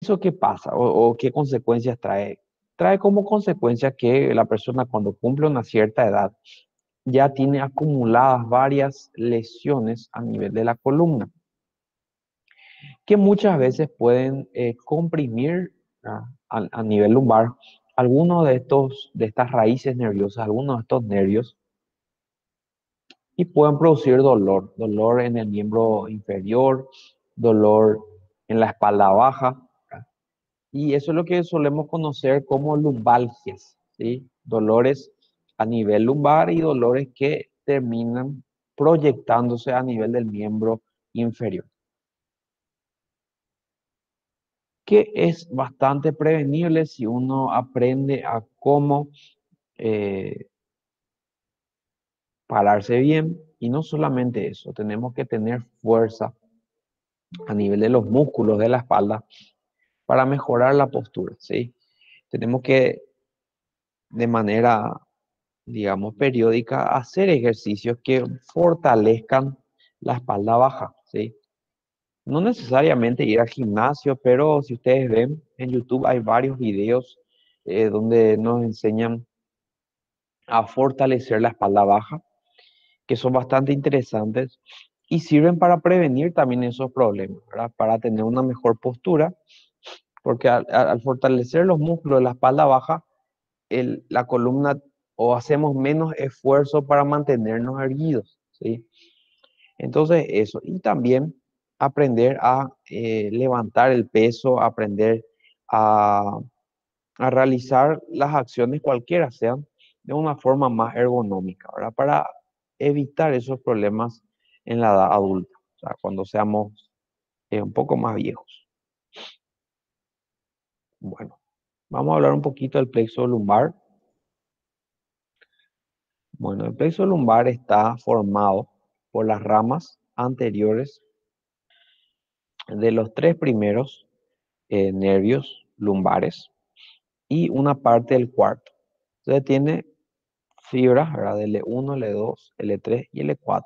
¿Eso qué pasa o qué consecuencias trae? Trae como consecuencia que la persona cuando cumple una cierta edad ya tiene acumuladas varias lesiones a nivel de la columna, que muchas veces pueden comprimir a nivel lumbar algunos de estas raíces nerviosas, algunos de estos nervios, y pueden producir dolor, dolor en el miembro inferior, dolor en la espalda baja, ¿verdad? Y eso es lo que solemos conocer como lumbalgias, ¿sí? Dolores a nivel lumbar y dolores que terminan proyectándose a nivel del miembro inferior, que es bastante prevenible si uno aprende a cómo eh, pararse bien. Y no solamente eso, tenemos que tener fuerza a nivel de los músculos de la espalda para mejorar la postura, ¿sí? Tenemos que de manera, digamos, periódica hacer ejercicios que fortalezcan la espalda baja, ¿sí? No necesariamente ir al gimnasio, pero si ustedes ven en YouTube hay varios videos donde nos enseñan a fortalecer la espalda baja, que son bastante interesantes y sirven para prevenir también esos problemas, ¿verdad? Para tener una mejor postura, porque al fortalecer los músculos de la espalda baja, la columna o hacemos menos esfuerzo para mantenernos erguidos, ¿sí? Entonces eso, y también aprender a levantar el peso, aprender a, a realizar las acciones cualquiera sean de una forma más ergonómica, ¿verdad? Para evitar esos problemas en la edad adulta, o sea, cuando seamos un poco más viejos. Bueno, vamos a hablar un poquito del plexo lumbar. Bueno, el plexo lumbar está formado por las ramas anteriores de los tres primeros nervios lumbares y una parte del cuarto. Entonces tiene fibras, ¿verdad? L1, L2, L3 y L4,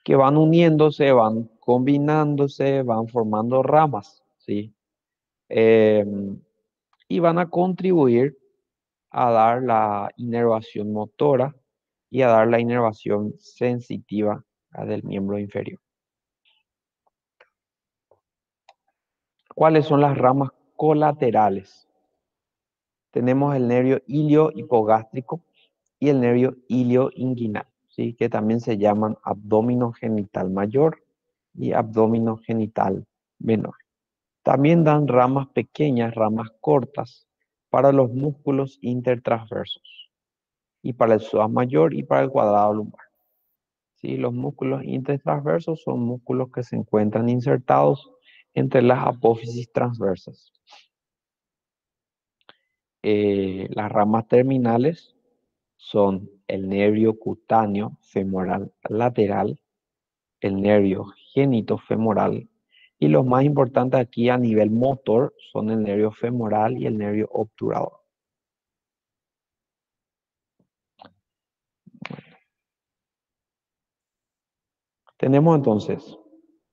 que van uniéndose, van combinándose, van formando ramas, ¿sí? Y van a contribuir a dar la inervación motora y a dar la inervación sensitiva del miembro inferior. ¿Cuáles son las ramas colaterales? Tenemos el nervio ilio-hipogástrico y el nervio ilio-inguinal, ¿sí? Que también se llaman abdómino genital mayor y abdómino genital menor. También dan ramas pequeñas, ramas cortas, para los músculos intertransversos y para el psoas mayor y para el cuadrado lumbar. ¿Sí? Los músculos intertransversos son músculos que se encuentran insertados entre las apófisis transversas. Las ramas terminales son el nervio cutáneo femoral lateral, el nervio genitofemoral y los más importantes aquí a nivel motor son el nervio femoral y el nervio obturador. Tenemos entonces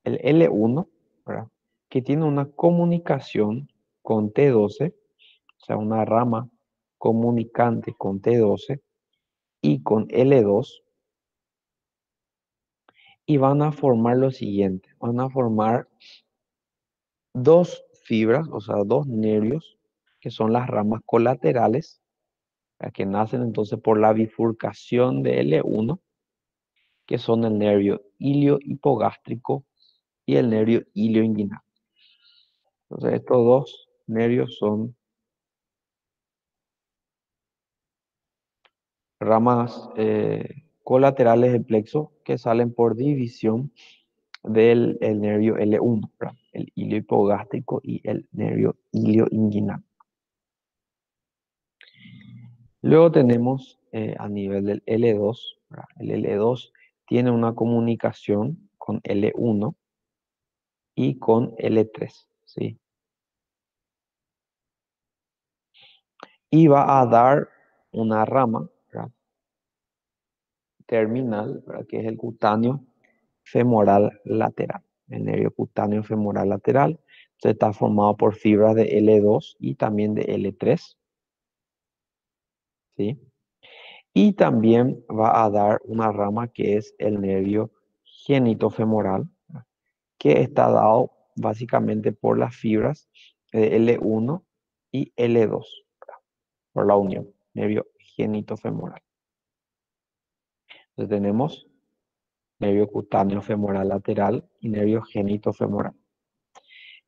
el L1, ¿verdad? Que tiene una comunicación con T12, o sea, una rama comunicante con T12 y con L2, y van a formar lo siguiente, van a formar dos fibras, o sea, dos nervios, que son las ramas colaterales, que nacen entonces por la bifurcación de L1, que son el nervio ilio-hipogástrico y el nervio ilioinguinal. Entonces, estos dos nervios son ramas colaterales del plexo que salen por división del el nervio L1, ¿verdad? El ilio hipogástrico y el nervio ilioinguinal. Luego tenemos a nivel del L2, ¿verdad? El L2 tiene una comunicación con L1 y con L3, ¿sí? Y va a dar una rama, ¿verdad? Terminal, ¿verdad? Que es el cutáneo femoral lateral, el nervio cutáneo femoral lateral. Está formado por fibras de L2 y también de L3, ¿sí? Y también va a dar una rama que es el nervio genitofemoral, que está dado básicamente por las fibras de L1 y L2, por la unión, nervio genitofemoral. Entonces tenemos nervio cutáneo femoral lateral y nervio genitofemoral.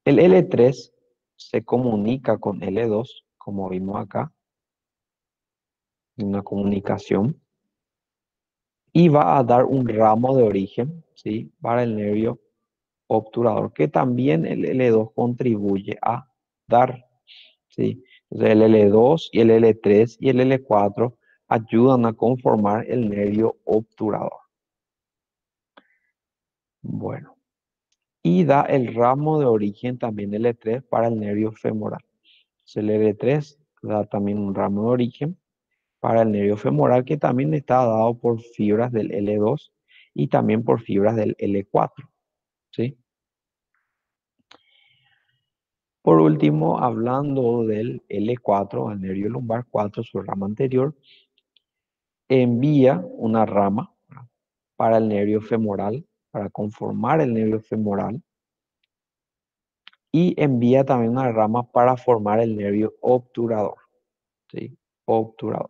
El L3 se comunica con L2, como vimos acá, una comunicación, y va a dar un ramo de origen, ¿sí? Para el nervio obturador, que también el L2 contribuye a dar, ¿sí? Entonces el L2 y el L3 y el L4 ayudan a conformar el nervio obturador. Bueno, y da el ramo de origen también L3 para el nervio femoral. Entonces el L3 da también un ramo de origen para el nervio femoral que también está dado por fibras del L2 y también por fibras del L4, ¿sí? Por último, hablando del L4, el nervio lumbar 4, su rama anterior, envía una rama para el nervio femoral, para conformar el nervio femoral, y envía también una rama para formar el nervio obturador, ¿sí? Obturador.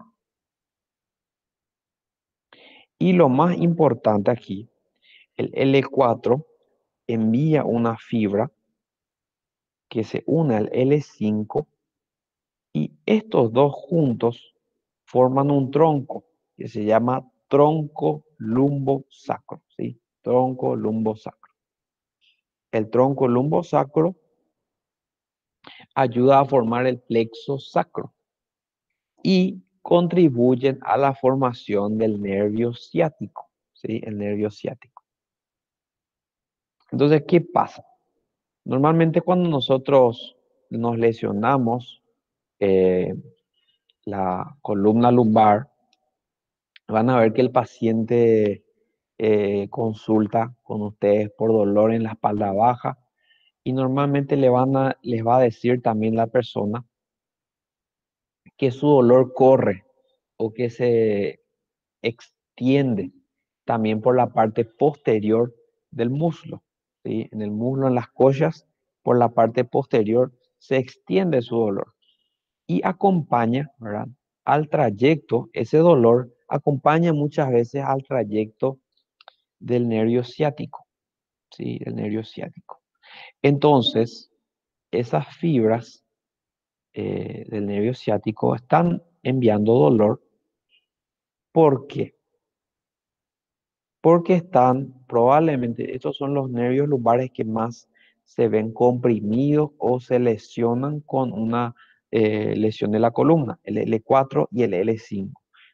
Y lo más importante aquí, el L4 envía una fibra que se une al L5 y estos dos juntos forman un tronco que se llama tronco lumbosacro, ¿sí? Tronco lumbosacro. El tronco lumbosacro ayuda a formar el plexo sacro y contribuyen a la formación del nervio ciático, ¿sí? El nervio ciático. Entonces, ¿qué pasa? Normalmente cuando nosotros nos lesionamos la columna lumbar, van a ver que el paciente consulta con ustedes por dolor en la espalda baja y normalmente les va a decir también la persona que su dolor corre o que se extiende también por la parte posterior del muslo, ¿sí? En el muslo, en las costas, por la parte posterior se extiende su dolor y acompaña, ¿verdad? Al trayecto, ese dolor acompaña muchas veces al trayecto del nervio ciático, ¿sí? El nervio ciático. Entonces, esas fibras del nervio ciático están enviando dolor. ¿Por qué? Porque están, probablemente, estos son los nervios lumbares que más se ven comprimidos o se lesionan con una lesión de la columna, el L4 y el L5.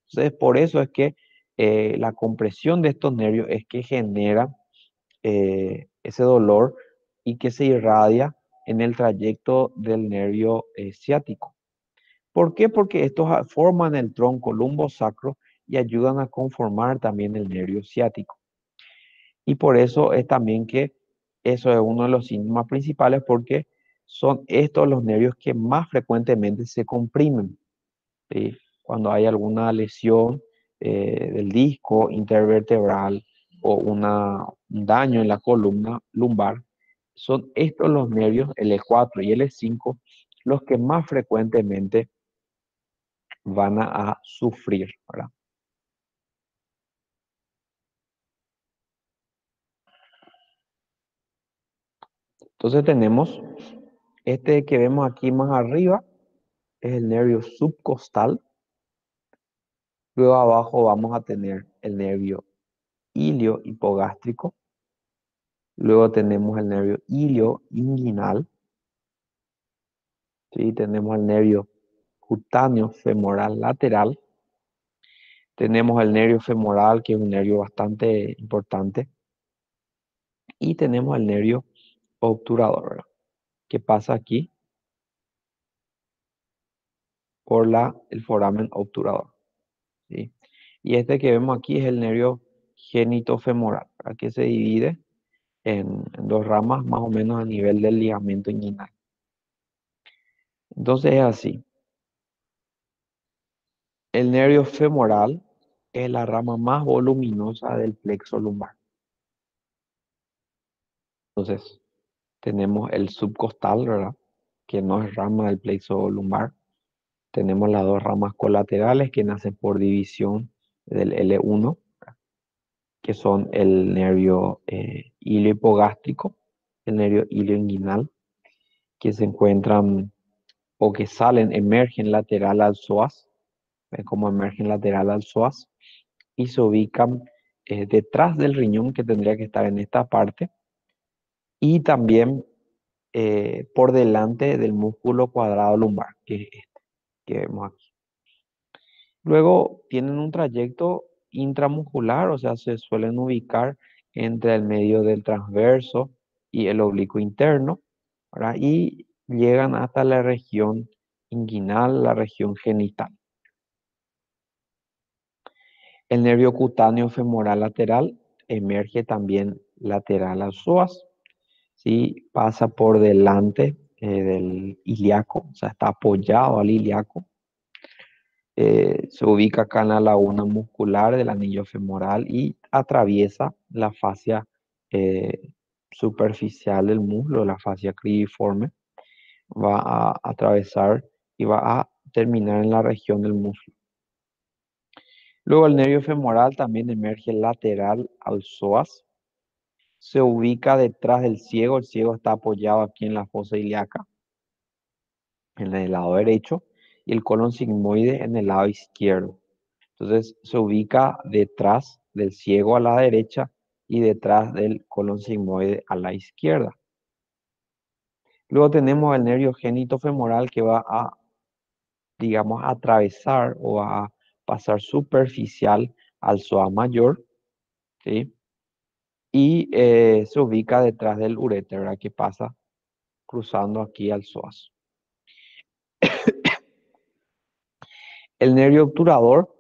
Entonces, por eso es que la compresión de estos nervios es que genera ese dolor y que se irradia en el trayecto del nervio ciático. ¿Por qué? Porque estos forman el tronco lumbosacro y ayudan a conformar también el nervio ciático. Y por eso es también que eso es uno de los síntomas principales porque son estos los nervios que más frecuentemente se comprimen, ¿sí? Cuando hay alguna lesión del disco intervertebral o un daño en la columna lumbar, son estos los nervios L4 y L5 los que más frecuentemente van a sufrir, ¿verdad? Entonces tenemos este que vemos aquí más arriba, es el nervio subcostal. Luego abajo vamos a tener el nervio ilio hipogástrico. Luego tenemos el nervio ilio inguinal. ¿Sí? Tenemos el nervio cutáneo femoral lateral. Tenemos el nervio femoral, que es un nervio bastante importante. Y tenemos el nervio obturador, ¿verdad? Que pasa aquí por el foramen obturador, ¿sí? Y este que vemos aquí es el nervio genitofemoral, ¿verdad? Que se divide en dos ramas más o menos a nivel del ligamento inguinal. Entonces es así. El nervio femoral es la rama más voluminosa del plexo lumbar. Entonces tenemos el subcostal, ¿verdad? Que no es rama del plexo lumbar. Tenemos las dos ramas colaterales que nacen por división del L1, que son el nervio iliohipogástrico, el nervio ilioinguinal, que se encuentran o que salen, emergen lateral al psoas, ven cómo emergen lateral al psoas, y se ubican detrás del riñón que tendría que estar en esta parte, y también por delante del músculo cuadrado lumbar, que es este, que vemos aquí. Luego tienen un trayecto intramuscular, o sea, se suelen ubicar entre el medio del transverso y el oblicuo interno, ¿verdad? Y llegan hasta la región inguinal, la región genital. El nervio cutáneo femoral lateral emerge también lateral al psoas, ¿sí? Pasa por delante del ilíaco, o sea, está apoyado al ilíaco. Se ubica acá en la laguna muscular del anillo femoral y atraviesa la fascia superficial del muslo, la fascia cribiforme. Va a atravesar y va a terminar en la región del muslo. Luego el nervio femoral también emerge lateral al psoas. Se ubica detrás del ciego. El ciego está apoyado aquí en la fosa ilíaca, en el lado derecho, y el colon sigmoide en el lado izquierdo. Entonces se ubica detrás del ciego a la derecha y detrás del colon sigmoide a la izquierda. Luego tenemos el nervio genitofemoral que va a, digamos, atravesar o a pasar superficial al psoas mayor, ¿sí? Y se ubica detrás del uréter, ¿verdad? Que pasa cruzando aquí al psoas. El nervio obturador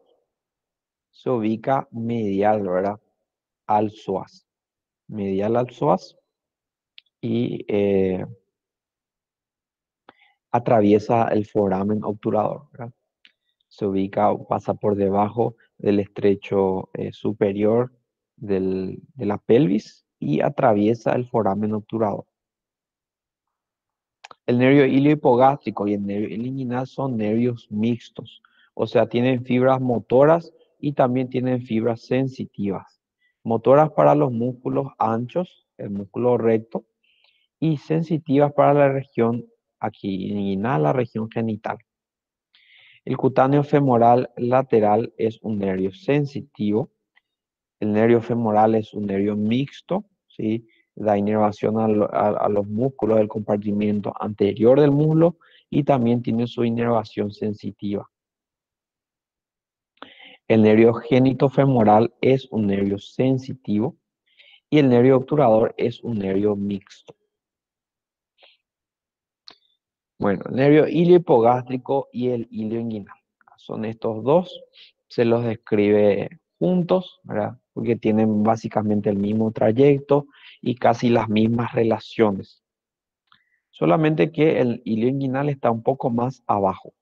se ubica medial, ¿verdad? Al psoas. Medial al psoas y atraviesa el foramen obturador, ¿verdad? Se ubica, pasa por debajo del estrecho superior de la pelvis y atraviesa el foramen obturador. El nervio iliohipogástrico y el nervio ilioinguinal son nervios mixtos, o sea, tienen fibras motoras y también tienen fibras sensitivas. Motoras para los músculos anchos, el músculo recto, y sensitivas para la región aquí inguinal, la región genital. El cutáneo femoral lateral es un nervio sensitivo. El nervio femoral es un nervio mixto, ¿sí? Da inervación a los músculos del compartimiento anterior del muslo y también tiene su inervación sensitiva. El nervio genitofemoral es un nervio sensitivo y el nervio obturador es un nervio mixto. Bueno, el nervio iliohipogástrico y el ilioinguinal. Son estos dos, se los describe juntos, ¿verdad? Porque tienen básicamente el mismo trayecto y casi las mismas relaciones. Solamente que el hilio inguinal está un poco más abajo.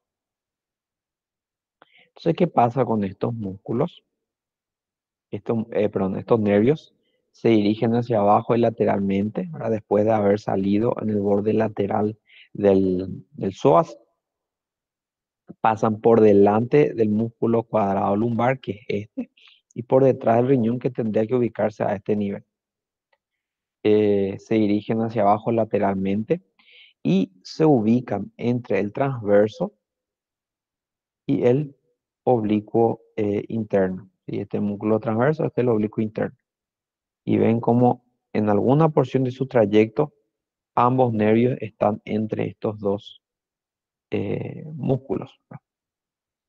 Entonces, ¿qué pasa con estos músculos? Estos nervios se dirigen hacia abajo y lateralmente, ¿verdad? Después de haber salido en el borde lateral del psoas, pasan por delante del músculo cuadrado lumbar, que es este, y por detrás del riñón que tendría que ubicarse a este nivel. Se dirigen hacia abajo lateralmente y se ubican entre el transverso y el oblicuo interno. Y este músculo transverso, este es el oblicuo interno. Y ven cómo en alguna porción de su trayecto ambos nervios están entre estos dos músculos, ¿verdad?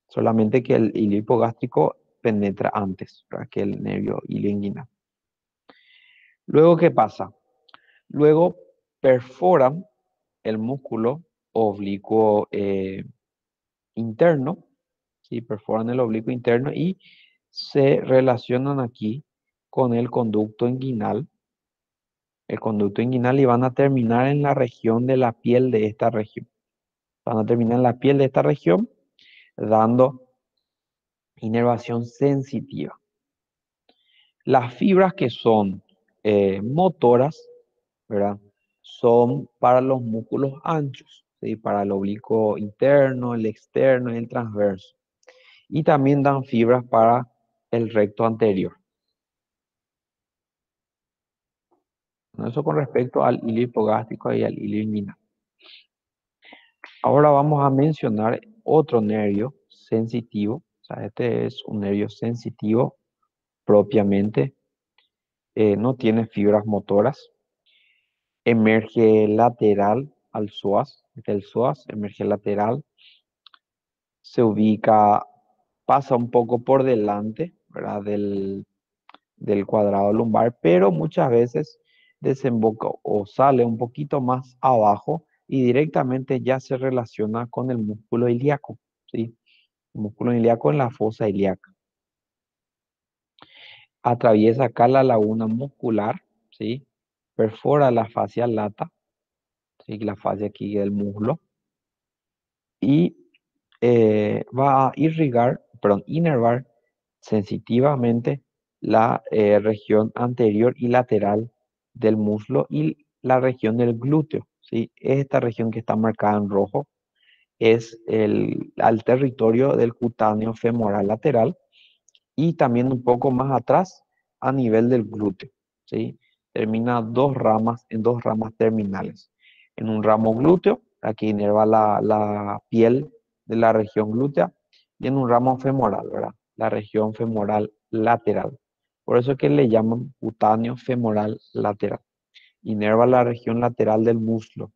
Solamente que el hilo hipogástrico penetra antes, ¿verdad? Que el nervio ilioinguinal. Luego, ¿qué pasa? Luego perforan el músculo oblicuo interno, ¿sí? Perforan el oblicuo interno y se relacionan aquí con el conducto inguinal el conducto inguinal y van a terminar en la región de la piel de esta región. Van a terminar en la piel de esta región dando inervación sensitiva. Las fibras que son motoras, ¿verdad? Son para los músculos anchos, ¿sí? Para el oblicuo interno, el externo y el transverso. Y también dan fibras para el recto anterior. Eso con respecto al hilo hipogástrico y al hilo inguinal. Ahora vamos a mencionar otro nervio sensitivo. O sea, este es un nervio sensitivo propiamente. No tiene fibras motoras. Emerge lateral al psoas. El psoas emerge lateral. Se ubica, pasa un poco por delante, ¿verdad? Del cuadrado lumbar, pero muchas veces desemboca o sale un poquito más abajo y directamente ya se relaciona con el músculo ilíaco, ¿sí? El músculo ilíaco en la fosa ilíaca. Atraviesa acá la laguna muscular, ¿sí? Perfora la fascia lata, ¿sí? La fascia aquí del muslo y va a inervar sensitivamente la región anterior y lateral del muslo y la región del glúteo, ¿sí? Esta región que está marcada en rojo es al territorio del cutáneo femoral lateral y también un poco más atrás a nivel del glúteo, ¿sí? Termina en dos ramas terminales. En un ramo glúteo, aquí inerva la piel de la región glútea, y en un ramo femoral, ¿verdad? La región femoral lateral. Por eso es que le llaman cutáneo femoral lateral. Inerva la región lateral del muslo.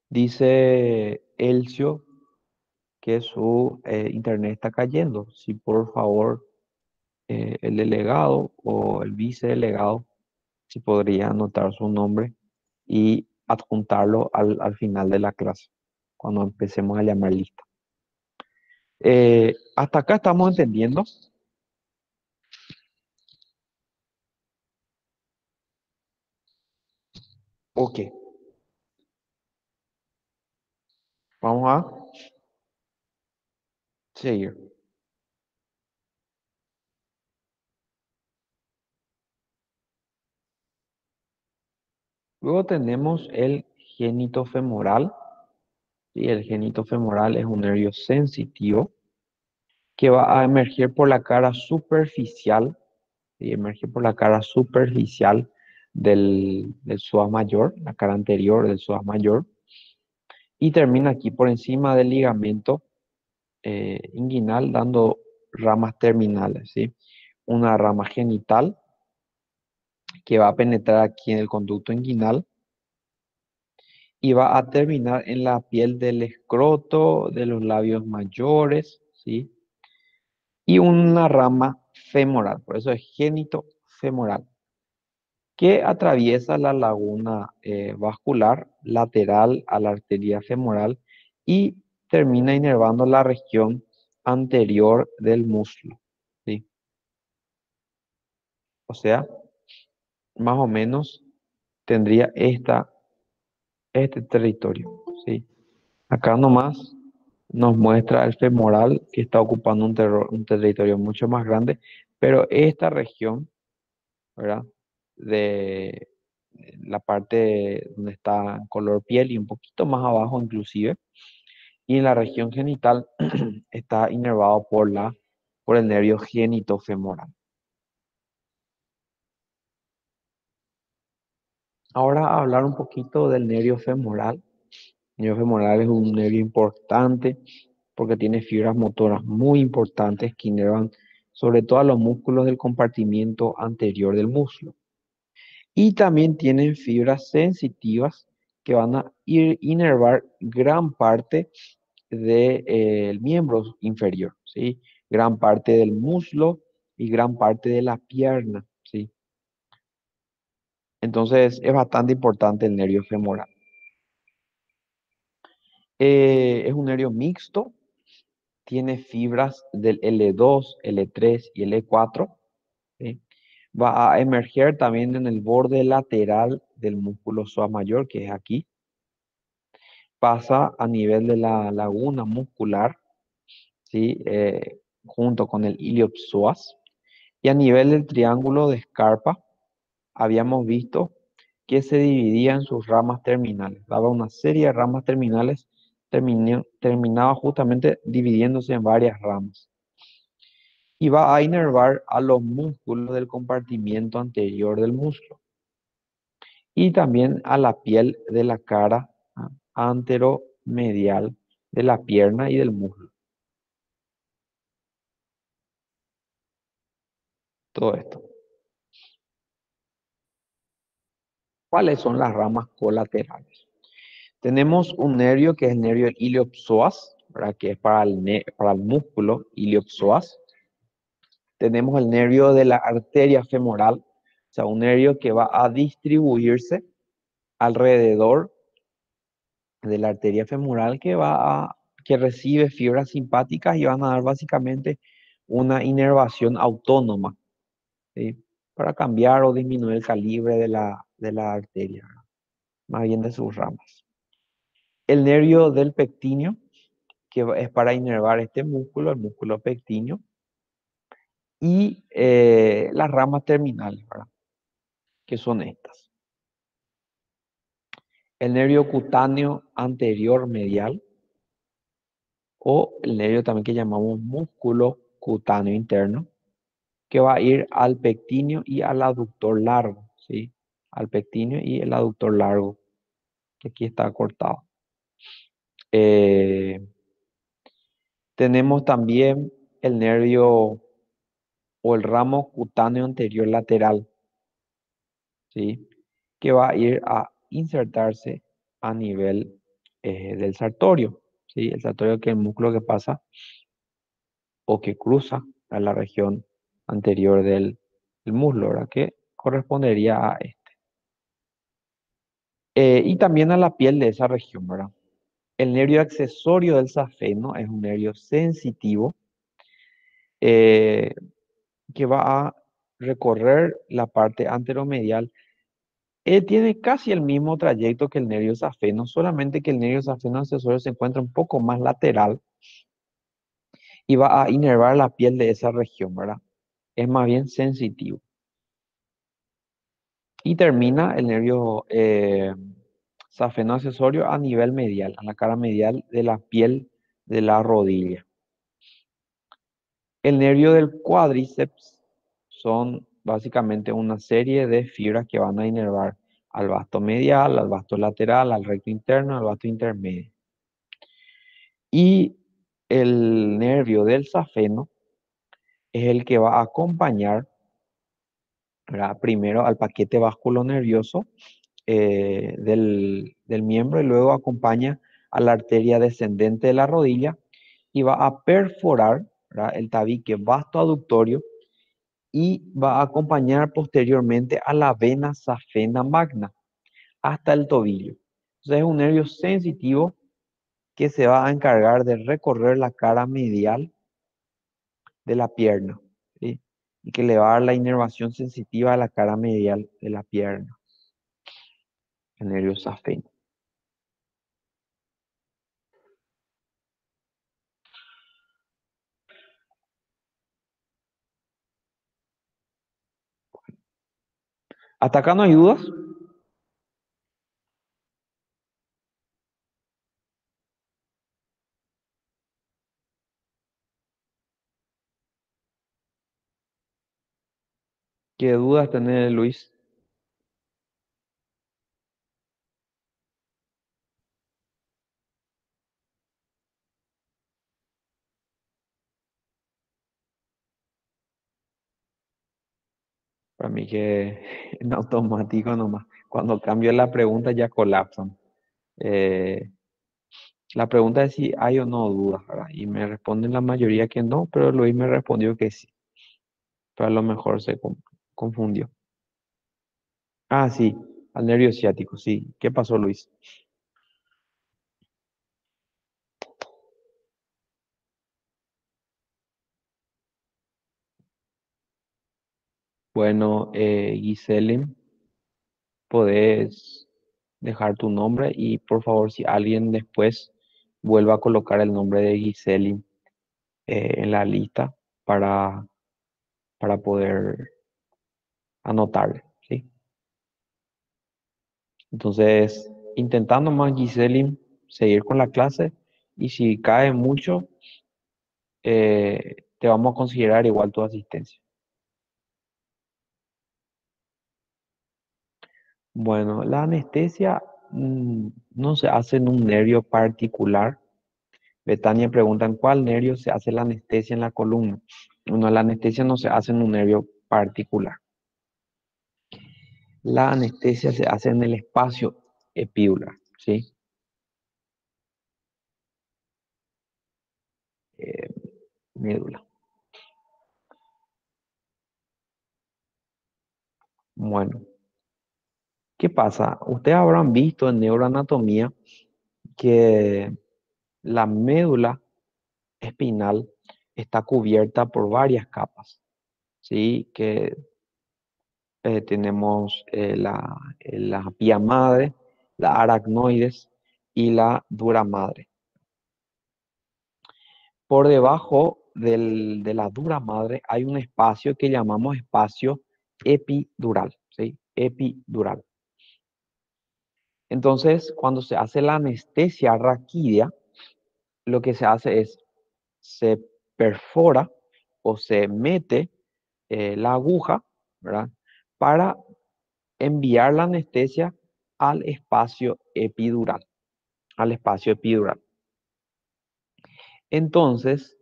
Dice Elcio que su internet está cayendo. Si por favor el delegado o el vicedelegado, si podría anotar su nombre y adjuntarlo al final de la clase, cuando empecemos a llamar lista. Hasta acá estamos entendiendo. Ok, vamos a seguir. Luego tenemos el génito femoral. Y el génito femoral es un nervio sensitivo que va a emerger por la cara superficial, y emerge por la cara superficial del psoas mayor, la cara anterior del psoas mayor, y termina aquí por encima del ligamento inguinal, dando ramas terminales, ¿sí? Una rama genital que va a penetrar aquí en el conducto inguinal y va a terminar en la piel del escroto, de los labios mayores, ¿sí? Y una rama femoral, por eso es génito femoral, que atraviesa la laguna vascular lateral a la arteria femoral y termina inervando la región anterior del muslo, ¿sí? O sea, más o menos tendría este territorio, ¿sí? Acá nomás nos muestra el femoral que está ocupando un territorio mucho más grande, pero esta región, ¿verdad? De la parte donde está color piel y un poquito más abajo inclusive, y en la región genital está inervado por el nervio genitofemoral. Ahora hablar un poquito del nervio femoral. El nervio femoral es un nervio importante porque tiene fibras motoras muy importantes que inervan sobre todo a los músculos del compartimiento anterior del muslo. Y también tienen fibras sensitivas que van a inervar gran parte del miembro inferior, ¿sí? Gran parte del muslo y gran parte de la pierna, ¿sí? Entonces es bastante importante el nervio femoral. Es un nervio mixto, tiene fibras del L2, L3 y L4. ¿Sí? Va a emerger también en el borde lateral del músculo psoas mayor, que es aquí. Pasa a nivel de la laguna muscular, ¿sí? Junto con el iliopsoas. Y a nivel del triángulo de Scarpa, habíamos visto que se dividía en sus ramas terminales. Daba una serie de ramas terminales, terminaba justamente dividiéndose en varias ramas. Y va a inervar a los músculos del compartimiento anterior del muslo y también a la piel de la cara anteromedial de la pierna y del muslo. Todo esto. ¿Cuáles son las ramas colaterales? Tenemos un nervio que es el nervio del iliopsoas, ¿verdad? Que es para el músculo iliopsoas. Tenemos el nervio de la arteria femoral, o sea, un nervio que va a distribuirse alrededor de la arteria femoral que recibe fibras simpáticas y van a dar básicamente una inervación autónoma, ¿sí? Para cambiar o disminuir el calibre de la arteria, ¿verdad? Más bien de sus ramas. El nervio del pectíneo, que es para inervar este músculo, el músculo pectíneo, y las ramas terminales, ¿verdad? Que son estas. El nervio cutáneo anterior medial, o el nervio también que llamamos músculo cutáneo interno, que va a ir al pectíneo y al aductor largo, ¿sí? Al pectíneo y el aductor largo, que aquí está cortado. Eh, Tenemos también el nervio o el ramo cutáneo anterior lateral, ¿sí? Que va a ir a insertarse a nivel del sartorio, ¿sí? El sartorio que es el músculo que pasa o que cruza a la región anterior del muslo, ¿verdad? Que correspondería a este. Y también a la piel de esa región, ¿verdad? El nervio accesorio del safeno es un nervio sensitivo eh, que va a recorrer la parte anteromedial. Tiene casi el mismo trayecto que el nervio safeno, solamente que el nervio safeno accesorio se encuentra un poco más lateral y va a inervar la piel de esa región, ¿verdad? Es más bien sensitivo. Y termina el nervio safeno accesorio a nivel medial, a la cara medial de la piel de la rodilla. El nervio del cuádriceps son básicamente una serie de fibras que van a inervar al vasto medial, al vasto lateral, al recto interno, al vasto intermedio. Y el nervio del safeno es el que va a acompañar, ¿verdad? Primero al paquete vasculonervioso del miembro y luego acompaña a la arteria descendente de la rodilla y va a perforar, ¿verdad? El tabique vasto aductorio y va a acompañar posteriormente a la vena safena magna hasta el tobillo. Entonces es un nervio sensitivo que se va a encargar de recorrer la cara medial de la pierna, ¿sí? Y que le va a dar la inervación sensitiva a la cara medial de la pierna, el nervio safeno. ¿Hasta acá no hay dudas? ¿Qué dudas tenés, Luis? Para mí que en automático nomás. Cuando cambio la pregunta ya colapsan. Eh, la pregunta es si hay o no dudas, ¿verdad? Y me responden la mayoría que no, pero Luis me respondió que sí. Pero a lo mejor se confundió. Ah, sí, al nervio ciático, sí. ¿Qué pasó, Luis? Bueno, Giselim, podés dejar tu nombre y por favor, si alguien después vuelva a colocar el nombre de Giselim en la lista para, para poder anotarle, ¿sí? Entonces, intentando más, Giselim, seguir con la clase y si cae mucho, te vamos a considerar igual tu asistencia. Bueno, la anestesia no se hace en un nervio particular. Betania pregunta en cuál nervio se hace la anestesia en la columna. Bueno, la anestesia no se hace en un nervio particular. La anestesia se hace en el espacio epidural, ¿sí? Eh, Médula. Bueno, ¿qué pasa? Ustedes habrán visto en neuroanatomía que la médula espinal está cubierta por varias capas, ¿sí? Que tenemos la pía madre, la aracnoides y la dura madre. Por debajo de la dura madre hay un espacio que llamamos espacio epidural, ¿sí? Epidural. Entonces, cuando se hace la anestesia raquídea, lo que se hace es, se perfora o se mete la aguja, ¿verdad? Para enviar la anestesia al espacio epidural, al espacio epidural. Entonces,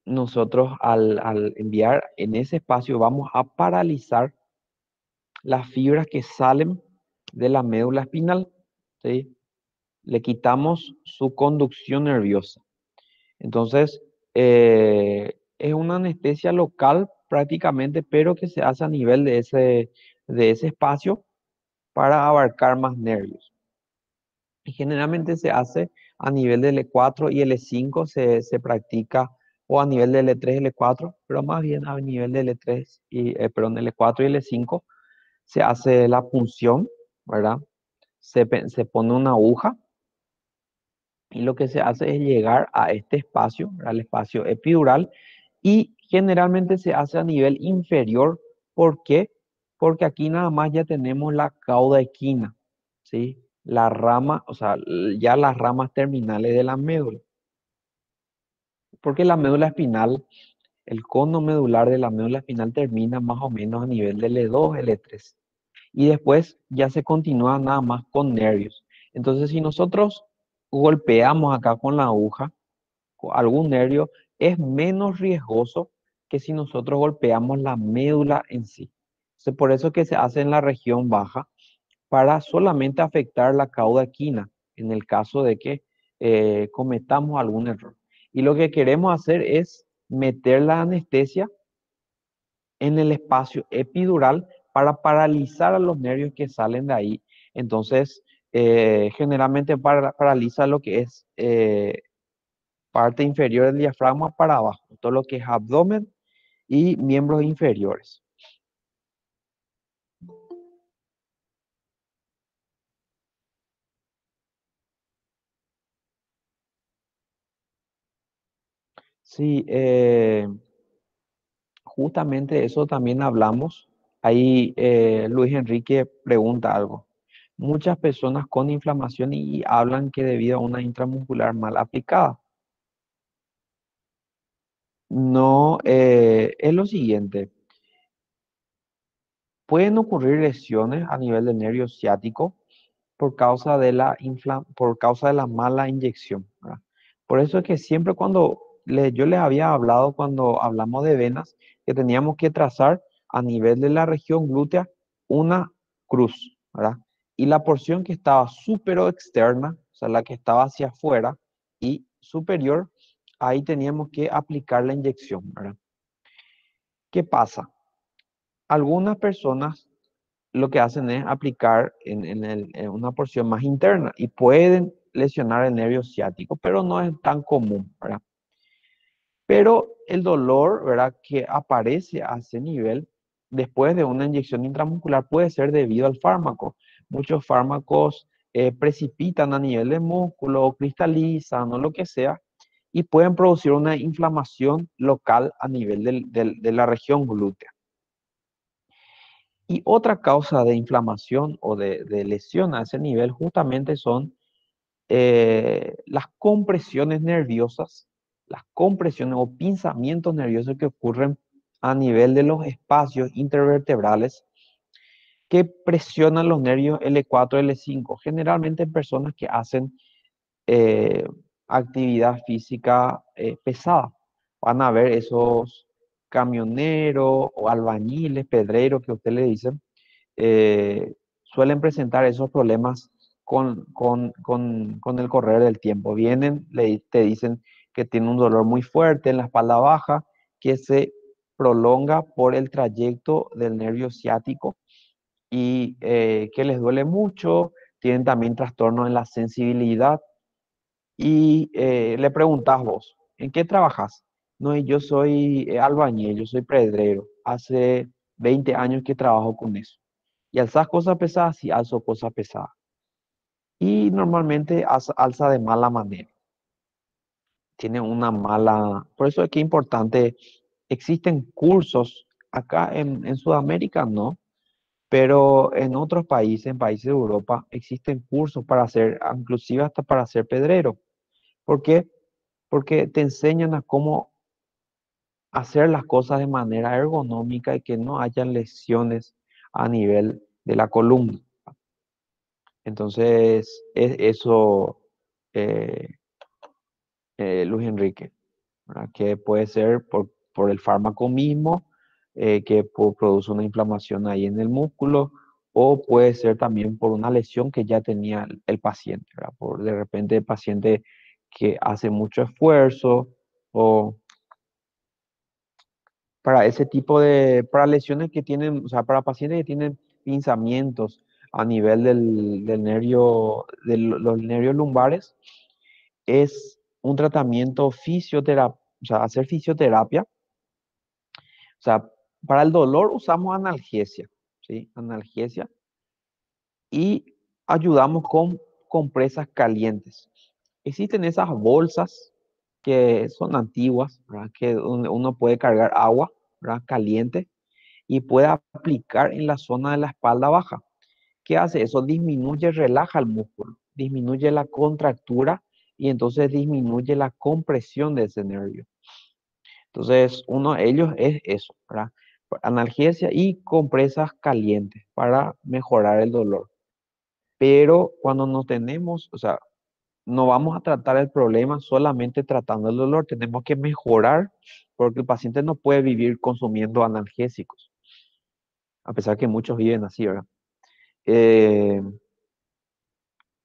nosotros al enviar en ese espacio vamos a paralizar las fibras que salen de la médula espinal, ¿sí? Le quitamos su conducción nerviosa. Entonces, es una anestesia local prácticamente, pero que se hace a nivel de ese espacio para abarcar más nervios. Y generalmente se hace a nivel del E4 y el E5 se practica, o a nivel del E3 y el E4, pero más bien a nivel del E3 y, perdón, el E4 y el E5 se hace la punción, ¿verdad? Se pone una aguja y lo que se hace es llegar a este espacio, al espacio epidural, y generalmente se hace a nivel inferior. ¿Por qué? Porque aquí nada más ya tenemos la cauda equina, ¿sí? La rama, o sea, ya las ramas terminales de la médula. Porque la médula espinal, el cono medular de la médula espinal termina más o menos a nivel del L2, L3. Y después ya se continúa nada más con nervios. Entonces, si nosotros golpeamos acá con la aguja, con algún nervio, es menos riesgoso que si nosotros golpeamos la médula en sí. Entonces, por eso que se hace en la región baja, para solamente afectar la cauda equina, en el caso de que cometamos algún error. Y lo que queremos hacer es meter la anestesia en el espacio epidural para paralizar a los nervios que salen de ahí. Entonces, generalmente paraliza lo que es parte inferior del diafragma para abajo, todo lo que es abdomen y miembros inferiores. Sí, justamente eso también hablamos. Ahí Luis Enrique pregunta algo. Muchas personas con inflamación y hablan que debido a una intramuscular mal aplicada. No, es lo siguiente. Pueden ocurrir lesiones a nivel del nervio ciático por causa de por causa de la mala inyección, ¿verdad? Por eso es que siempre cuando yo les había hablado cuando hablamos de venas, que teníamos que trazar a nivel de la región glútea una cruz, ¿verdad? Y la porción que estaba supero externa, o sea, la que estaba hacia afuera y superior, ahí teníamos que aplicar la inyección, ¿verdad? ¿Qué pasa? Algunas personas lo que hacen es aplicar en una porción más interna y pueden lesionar el nervio ciático, pero no es tan común, ¿verdad? Pero el dolor, ¿verdad?, que aparece a ese nivel después de una inyección intramuscular puede ser debido al fármaco. Muchos fármacos precipitan a nivel de músculo, o cristalizan o lo que sea, y pueden producir una inflamación local a nivel de la región glútea. Y otra causa de inflamación o de lesión a ese nivel justamente son las compresiones nerviosas, las compresiones o pinzamientos nerviosos que ocurren a nivel de los espacios intervertebrales que presionan los nervios L4, L5, generalmente en personas que hacen eh, actividad física pesada. Van a ver esos camioneros o albañiles, pedreros que usted le dicen, suelen presentar esos problemas con el correr del tiempo. Vienen, te dicen que tienen un dolor muy fuerte en la espalda baja, que se prolonga por el trayecto del nervio ciático y que les duele mucho, tienen también trastornos en la sensibilidad y le preguntas vos, ¿en qué trabajas? No, y yo soy albañil, yo soy pedrero, hace 20 años que trabajo con eso. ¿Y alzas cosas pesadas? Sí, alzo cosas pesadas. Y normalmente alza de mala manera. Tiene una mala... Por eso es que es importante, existen cursos, acá en Sudamérica no, pero en otros países, en países de Europa, existen cursos para hacer, inclusive hasta para ser pedrero. ¿Por qué? Porque te enseñan a cómo hacer las cosas de manera ergonómica y que no hayan lesiones a nivel de la columna. Entonces, es eso, eh, Luis Enrique, ¿verdad? Que puede ser por el fármaco mismo, que produce una inflamación ahí en el músculo, o puede ser también por una lesión que ya tenía el paciente, ¿verdad? Por de repente el paciente que hace mucho esfuerzo, o para ese tipo de, para lesiones que tienen, o sea, para pacientes que tienen pinzamientos a nivel del nervio, de los nervios lumbares, es un tratamiento fisioterapia, o sea, hacer fisioterapia. O sea, para el dolor usamos analgesia, ¿sí? Analgesia y ayudamos con compresas calientes. Existen esas bolsas que son antiguas, ¿verdad? Que uno puede cargar agua, ¿verdad?, caliente y puede aplicar en la zona de la espalda baja. ¿Qué hace eso? Disminuye, relaja el músculo, disminuye la contractura y entonces disminuye la compresión de ese nervio. Entonces, uno de ellos es eso, ¿verdad? Analgesia y compresas calientes para mejorar el dolor. Pero cuando no tenemos, o sea, no vamos a tratar el problema solamente tratando el dolor, tenemos que mejorar porque el paciente no puede vivir consumiendo analgésicos, a pesar que muchos viven así, ¿verdad? Eh,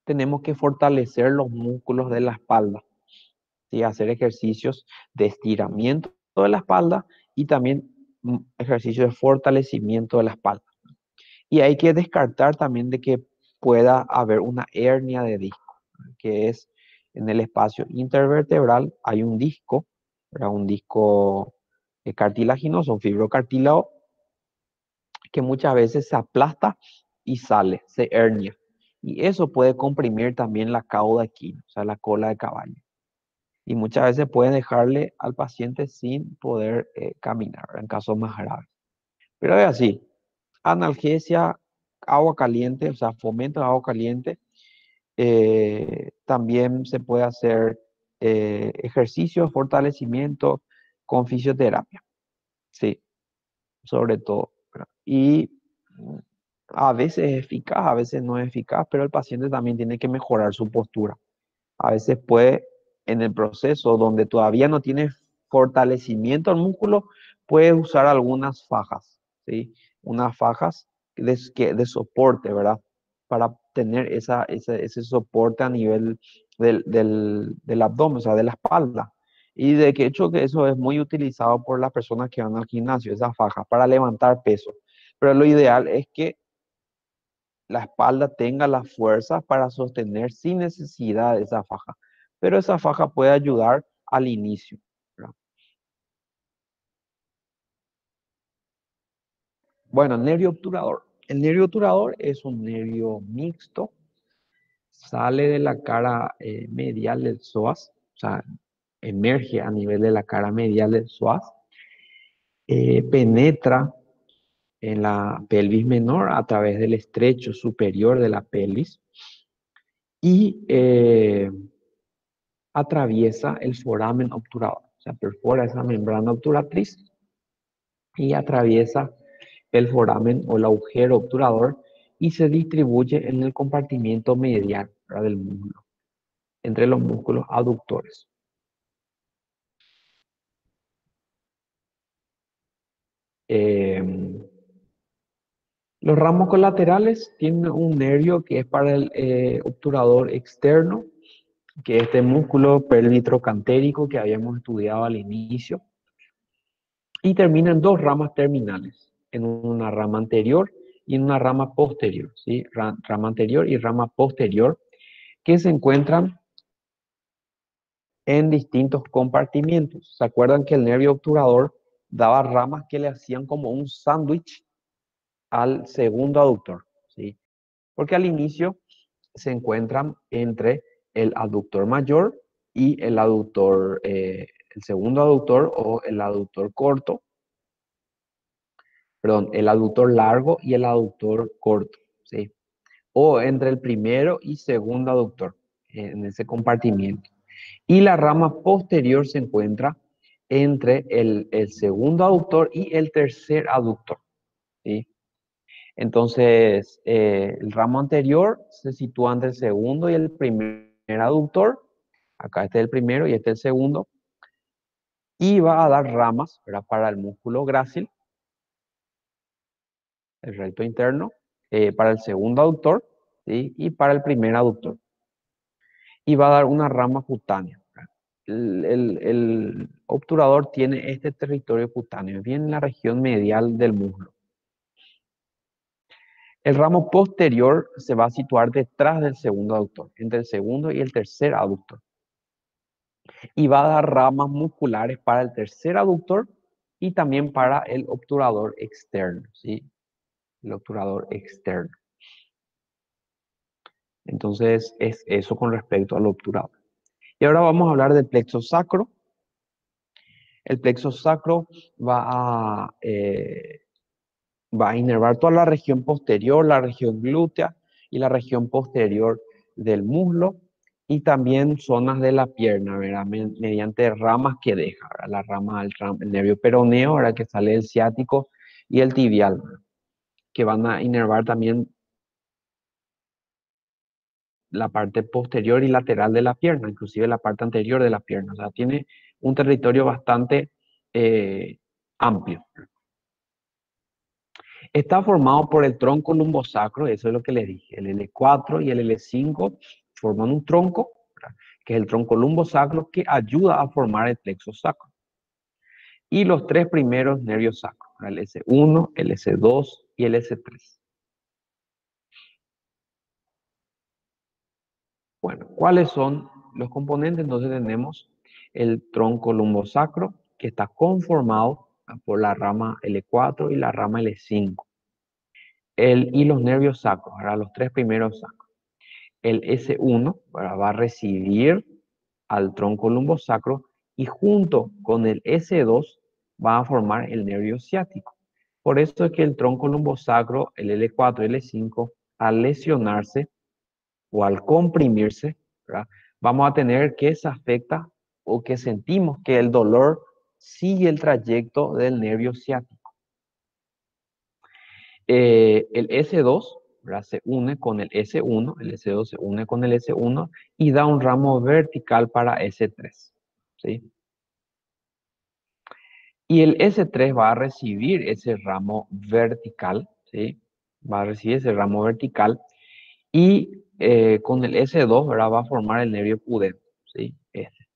tenemos que fortalecer los músculos de la espalda, ¿sí? Hacer ejercicios de estiramiento de la espalda y también ejercicios de fortalecimiento de la espalda. Y hay que descartar también de que pueda haber una hernia de disco, que es en el espacio intervertebral hay un disco, ¿verdad? Un disco cartilaginoso, un fibrocartílago, que muchas veces se aplasta y sale, se hernia. Y eso puede comprimir también la cauda equina, o sea, la cola de caballo. Y muchas veces puede dejarle al paciente sin poder caminar, en casos más graves. Pero es así, analgesia, agua caliente, o sea, fomento de agua caliente. También se puede hacer ejercicio, fortalecimiento con fisioterapia, sí, sobre todo, ¿verdad? Y a veces es eficaz, a veces no es eficaz, pero el paciente también tiene que mejorar su postura. A veces puede, en el proceso donde todavía no tiene fortalecimiento al músculo, puede usar algunas fajas, ¿sí? Unas fajas de soporte, ¿verdad? Para tener ese soporte a nivel del abdomen, o sea, de la espalda. Y de que hecho que eso es muy utilizado por las personas que van al gimnasio, esa faja, para levantar peso. Pero lo ideal es que la espalda tenga la fuerza para sostener sin necesidad de esa faja. Pero esa faja puede ayudar al inicio, ¿verdad? Bueno, nervio obturador. El nervio obturador es un nervio mixto, sale de la cara medial del psoas, o sea, emerge a nivel de la cara medial del psoas, penetra en la pelvis menor a través del estrecho superior de la pelvis y atraviesa el foramen obturador, o sea, perfora esa membrana obturatriz y atraviesa el foramen o el agujero obturador y se distribuye en el compartimiento medial, ¿verdad?, del músculo, entre los músculos aductores. Eh, los ramos colaterales tienen un nervio que es para el obturador externo, que es este músculo pelvitrocantérico que habíamos estudiado al inicio, y termina en dos ramas terminales, en una rama anterior y en una rama posterior, ¿sí? Rama anterior y rama posterior, que se encuentran en distintos compartimientos. ¿Se acuerdan que el nervio obturador daba ramas que le hacían como un sándwich al segundo aductor? ¿Sí? Porque al inicio se encuentran entre el aductor mayor y el segundo aductor o el aductor corto, perdón, el aductor largo y el aductor corto, ¿sí? O entre el primero y segundo aductor, en ese compartimiento. Y la rama posterior se encuentra entre el segundo aductor y el tercer aductor, ¿sí? Entonces, el ramo anterior se sitúa entre el segundo y el primer aductor. Acá este es el primero y este es el segundo. Y va a dar ramas, ¿verdad?, para el músculo grácil, el recto interno, para el segundo aductor, ¿sí?, y para el primer aductor. Y va a dar una rama cutánea. El obturador tiene este territorio cutáneo, bien en la región medial del muslo. El ramo posterior se va a situar detrás del segundo aductor, entre el segundo y el tercer aductor. Y va a dar ramas musculares para el tercer aductor y también para el obturador externo, ¿sí? El obturador externo. Entonces, es eso con respecto al obturador. Y ahora vamos a hablar del plexo sacro. El plexo sacro va a inervar toda la región posterior, la región glútea y la región posterior del muslo y también zonas de la pierna, ¿verdad? Mediante ramas que deja, ¿verdad? La rama el nervio peroneo, ¿verdad?, que sale el ciático y el tibial, ¿verdad?, que van a inervar también la parte posterior y lateral de la pierna, inclusive la parte anterior de la pierna. O sea, tiene un territorio bastante amplio. Está formado por el tronco lumbosacro, eso es lo que les dije. El L4 y el L5 forman un tronco, ¿verdad?, que es el tronco lumbosacro, que ayuda a formar el plexo sacro. Y los tres primeros nervios sacros, el S1, el S2 y el S3. Bueno, ¿cuáles son los componentes? Entonces tenemos el tronco lumbosacro, que está conformado por la rama L4 y la rama L5. Y los nervios sacros, ahora los tres primeros sacros. El S1, ¿verdad?, va a recibir al tronco lumbosacro y junto con el S2 va a formar el nervio ciático. Por eso es que el tronco lumbosacro, el L4 y el L5, al lesionarse o al comprimirse, ¿verdad?, vamos a tener que se afecta o que sentimos que el dolor sigue el trayecto del nervio ciático. El S2, ¿verdad?, se une con el S1, el S2 se une con el S1 y da un ramo vertical para S3, ¿sí? Y el S3 va a recibir ese ramo vertical, ¿sí? Va a recibir ese ramo vertical y con el S2, ¿verdad?, va a formar el nervio pudendo, ¿sí? Este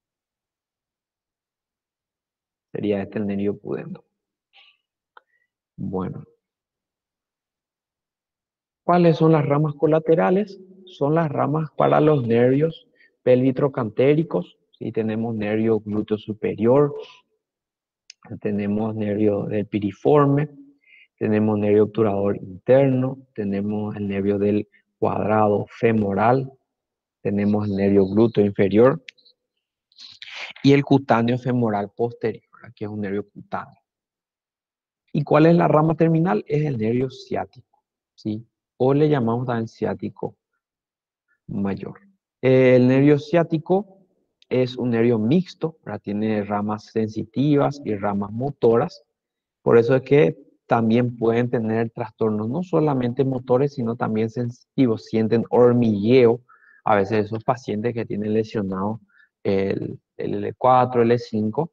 sería el nervio pudendo. Bueno, ¿Cuáles son las ramas colaterales? Son las ramas para los nervios pelvitrocantéricos. ¿Sí? Tenemos nervio glúteo superior, tenemos nervio del piriforme, tenemos nervio obturador interno, tenemos el nervio del cuadrado femoral, tenemos el nervio glúteo inferior y el cutáneo femoral posterior, que es un nervio cutáneo. ¿Y cuál es la rama terminal? Es el nervio ciático, ¿sí? O le llamamos también ciático mayor. El nervio ciático es un nervio mixto, ¿verdad? Tiene ramas sensitivas y ramas motoras. Por eso es que también pueden tener trastornos no solamente motores, sino también sensitivos. Sienten hormigueo. A veces esos pacientes que tienen lesionado el L4, L5,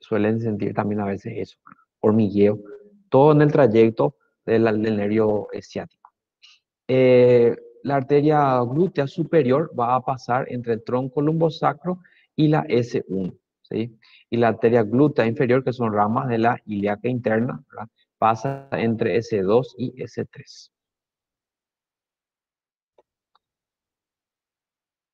suelen sentir también a veces eso, hormigueo. Todo en el trayecto del nervio ciático. La arteria glútea superior va a pasar entre el tronco lumbosacro y la S1, ¿sí? Y la arteria glútea inferior, que son ramas de la ilíaca interna, ¿verdad? Pasa entre S2 y S3.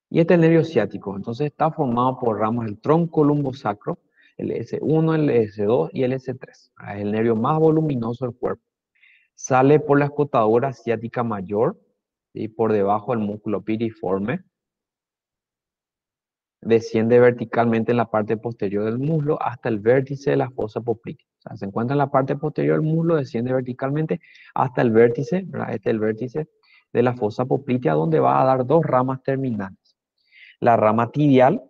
Y este nervio ciático, entonces está formado por ramas del tronco lumbosacro, el S1, el S2 y el S3. Es el nervio más voluminoso del cuerpo. Sale por la escotadura ciática mayor y por debajo del músculo piriforme. Desciende verticalmente en la parte posterior del muslo hasta el vértice de la fosa poplítea. O sea, se encuentra en la parte posterior del muslo, desciende verticalmente hasta el vértice, ¿verdad? Este es el vértice de la fosa poplítea, donde va a dar dos ramas terminales. La rama tibial,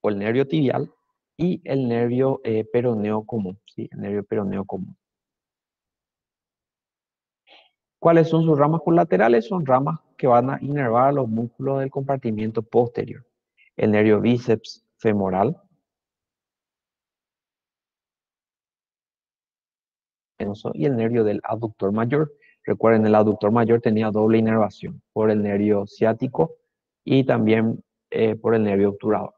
o el nervio tibial, y el nervio peroneo común, ¿sí? El nervio peroneo común. ¿Cuáles son sus ramas colaterales? Son ramas que van a inervar los músculos del compartimiento posterior. El nervio bíceps femoral, y el nervio del aductor mayor. Recuerden, el aductor mayor tenía doble inervación por el nervio ciático y también por el nervio obturador.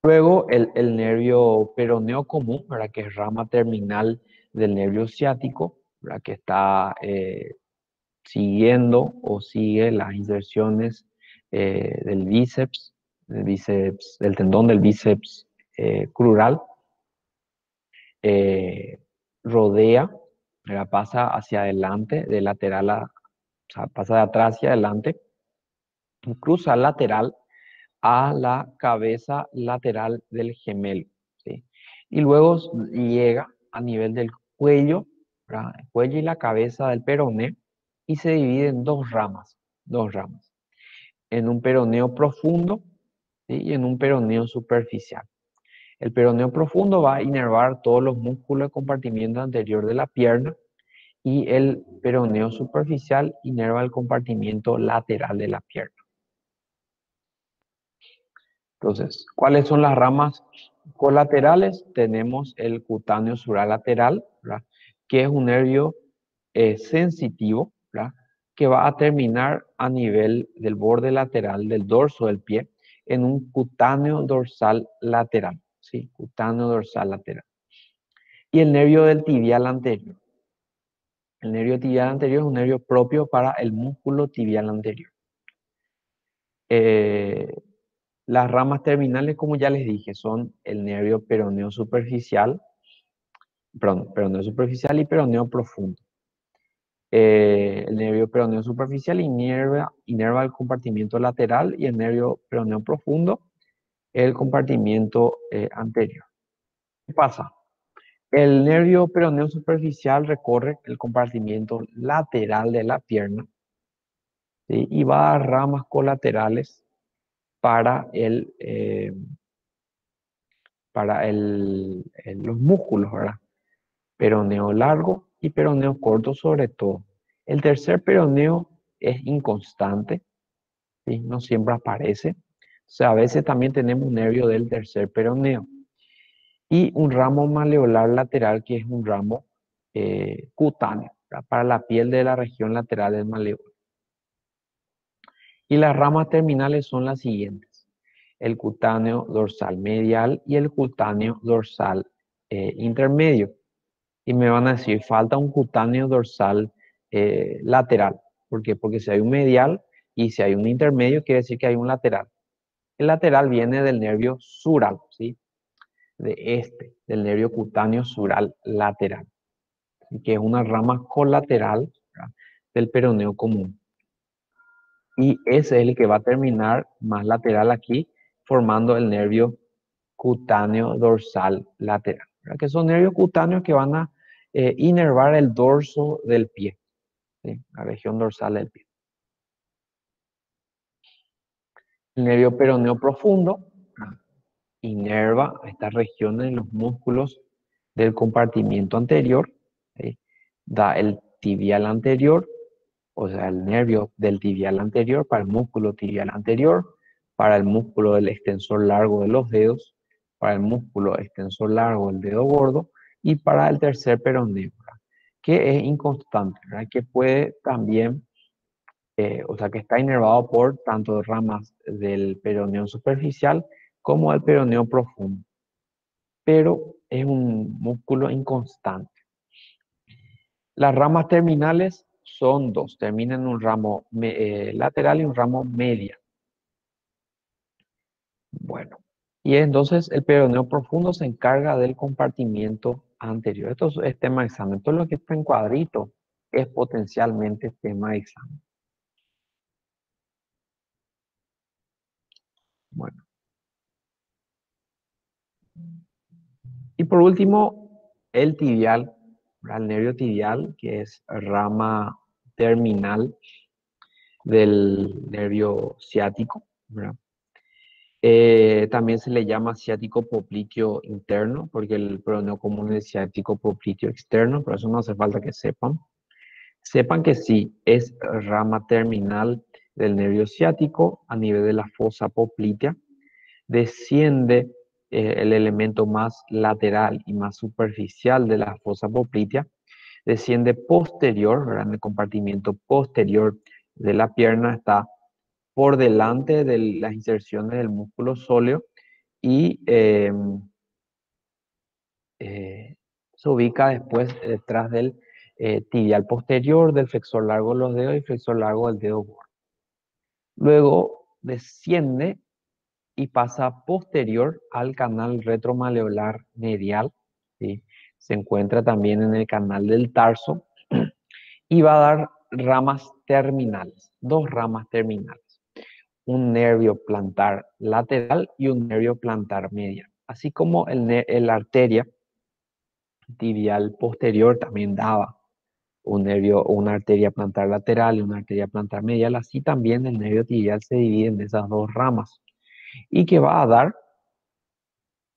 Luego el nervio peroneo común, ¿verdad? Que es rama terminal del nervio ciático, ¿verdad? Que está siguiendo o sigue las inserciones del bíceps, del tendón del bíceps crural. Rodea, ¿verdad? Pasa hacia adelante, de lateral o sea, pasa de atrás hacia adelante, y cruza lateral a la cabeza lateral del gemelo, ¿sí? Y luego llega a nivel del cuello, ¿verdad? El cuello y la cabeza del peroné, y se divide en dos ramas, en un peroneo profundo, ¿sí? Y en un peroneo superficial. El peroneo profundo va a inervar todos los músculos del compartimiento anterior de la pierna, y el peroneo superficial inerva el compartimiento lateral de la pierna. Entonces, ¿cuáles son las ramas colaterales? Tenemos el cutáneo suralateral, ¿verdad? Que es un nervio sensitivo, ¿verdad? Que va a terminar a nivel del borde lateral del dorso del pie en un cutáneo dorsal lateral, ¿sí? Cutáneo dorsal lateral. Y el nervio del tibial anterior. El nervio tibial anterior es un nervio propio para el músculo tibial anterior. Eh, las ramas terminales, como ya les dije, son el nervio peroneo superficial, perdón, peroneo superficial y peroneo profundo. El nervio peroneo superficial inerva el compartimiento lateral, y el nervio peroneo profundo el compartimiento anterior. ¿Qué pasa? El nervio peroneo superficial recorre el compartimiento lateral de la pierna, ¿sí? Y va a dar ramas colaterales para los músculos, ¿verdad? Peroneo largo y peroneo corto sobre todo. El tercer peroneo es inconstante, ¿sí? No siempre aparece. O sea, a veces también tenemos un nervio del tercer peroneo. Y un ramo maleolar lateral, que es un ramo cutáneo, ¿verdad? Para la piel de la región lateral del maleolo. Y las ramas terminales son las siguientes: el cutáneo dorsal medial y el cutáneo dorsal intermedio. Y me van a decir, falta un cutáneo dorsal lateral. ¿Por qué? Porque si hay un medial y si hay un intermedio, quiere decir que hay un lateral. El lateral viene del nervio sural, ¿sí? Del nervio cutáneo sural lateral, que es una rama colateral, ¿verdad?, del peroneo común. Y ese es el que va a terminar más lateral aquí, formando el nervio cutáneo dorsal lateral, ¿verdad?, que son nervios cutáneos que van a inervar el dorso del pie, ¿sí?, la región dorsal del pie. El nervio peroneo profundo inerva estas regiones de los músculos del compartimiento anterior, ¿sí?, da el tibial anterior, o sea, el nervio del tibial anterior para el músculo tibial anterior, para el músculo del extensor largo de los dedos, para el músculo extensor largo del dedo gordo y para el tercer peroneo, ¿verdad?, que es inconstante, ¿verdad?, que puede también, o sea, que está inervado por tanto ramas del peroneo superficial como del peroneo profundo, pero es un músculo inconstante. Las ramas terminales son dos, terminan en un ramo lateral y un ramo media. Bueno, y entonces el peroneo profundo se encarga del compartimiento anterior. Esto es tema de examen. Todo lo que está en cuadrito es potencialmente tema de examen. Bueno, y por último, el tibial, ¿verdad?, el nervio tibial, que es rama terminal del nervio ciático, ¿verdad? También se le llama ciático popliteo interno, porque el peroneo común es ciático popliteo externo, pero eso no hace falta que sepan. Sepan que sí, es rama terminal del nervio ciático a nivel de la fosa poplitea. Desciende el elemento más lateral y más superficial de la fosa poplitea. Desciende posterior, ¿verdad?, en el compartimiento posterior de la pierna, está por delante de las inserciones del músculo sóleo y se ubica después detrás del tibial posterior, del flexor largo de los dedos y flexor largo del dedo gordo. Luego desciende y pasa posterior al canal retromaleolar medial, ¿sí? Se encuentra también en el canal del tarso y va a dar ramas terminales, dos ramas terminales. Un nervio plantar lateral y un nervio plantar medial. Así como la arteria tibial posterior también daba un nervio, una arteria plantar lateral y una arteria plantar medial, así también el nervio tibial se divide en esas dos ramas y que va a dar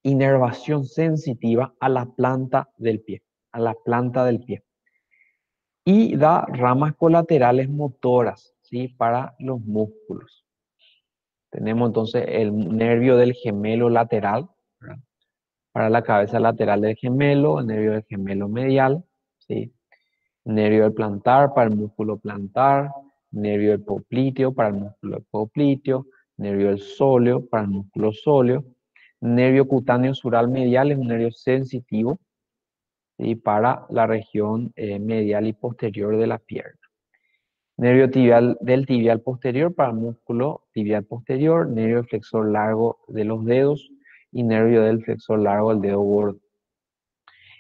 inervación sensitiva a la planta del pie, a la planta del pie. Y da ramas colaterales motoras, ¿sí?, para los músculos. Tenemos entonces el nervio del gemelo lateral, ¿verdad?, para la cabeza lateral del gemelo, el nervio del gemelo medial, ¿sí?, nervio del plantar para el músculo plantar, nervio del popliteo para el músculo popliteo, nervio del sóleo para el músculo sóleo, nervio cutáneo sural medial es un nervio sensitivo, ¿sí?, para la región medial y posterior de la pierna. Nervio tibial del tibial posterior para el músculo tibial posterior, nervio flexor largo de los dedos y nervio del flexor largo del dedo gordo.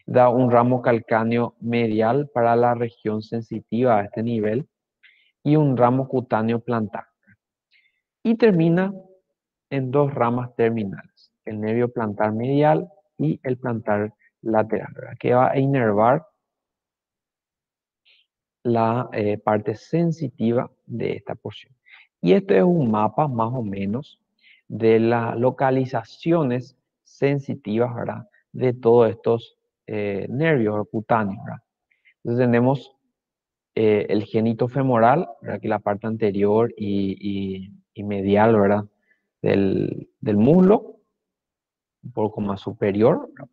Da un ramo calcáneo medial para la región sensitiva a este nivel y un ramo cutáneo plantar. Y termina en dos ramas terminales, el nervio plantar medial y el plantar lateral, ¿verdad?, que va a inervar la parte sensitiva de esta porción. Y este es un mapa más o menos de las localizaciones sensitivas, ¿verdad?, de todos estos nervios cutáneos, ¿verdad? Entonces tenemos el génito femoral, ¿verdad?, que es la parte anterior y medial, ¿verdad?, del muslo, un poco más superior, ¿verdad?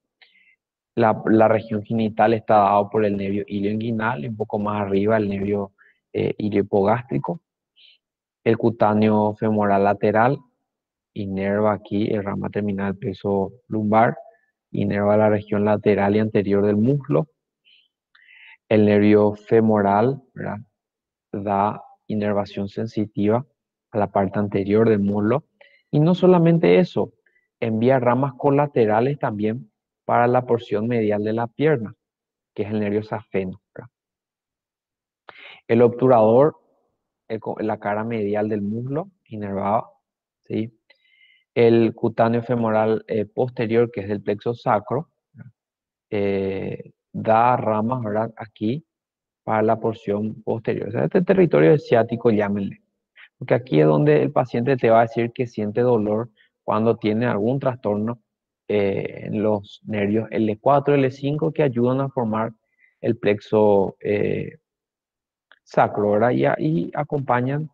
La región genital está dada por el nervio ilioinguinal y un poco más arriba el nervio iliohipogástrico. El cutáneo femoral lateral inerva aquí el rama terminal del plexo lumbar. inerva la región lateral y anterior del muslo. El nervio femoral, ¿verdad? Da inervación sensitiva a la parte anterior del muslo. Y no solamente eso, envía ramas colaterales también para la porción medial de la pierna, que es el nervio safeno, ¿verdad? El obturador, la cara medial del muslo, inervada, ¿sí? El cutáneo femoral posterior, que es del plexo sacro, da ramas, ¿verdad? Aquí para la porción posterior. O sea, este territorio ciático, llámenle. Porque aquí es donde el paciente te va a decir que siente dolor cuando tiene algún trastorno en los nervios L4, L5 que ayudan a formar el plexo sacro, ¿verdad? Y acompañan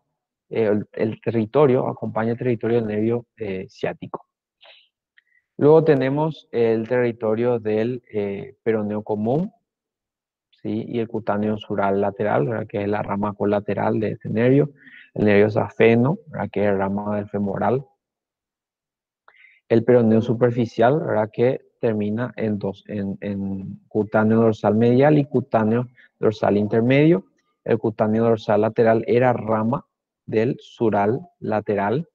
el territorio, acompaña el territorio del nervio ciático. Luego tenemos el territorio del peroneo común, ¿sí? Y el cutáneo sural lateral, ¿verdad? Que es la rama colateral de este nervio. El nervio safeno, ¿verdad? Que es la rama del femoral. El peroneo superficial, ¿verdad? Que termina en dos, en cutáneo dorsal medial y cutáneo dorsal intermedio. El cutáneo dorsal lateral era rama del sural lateral.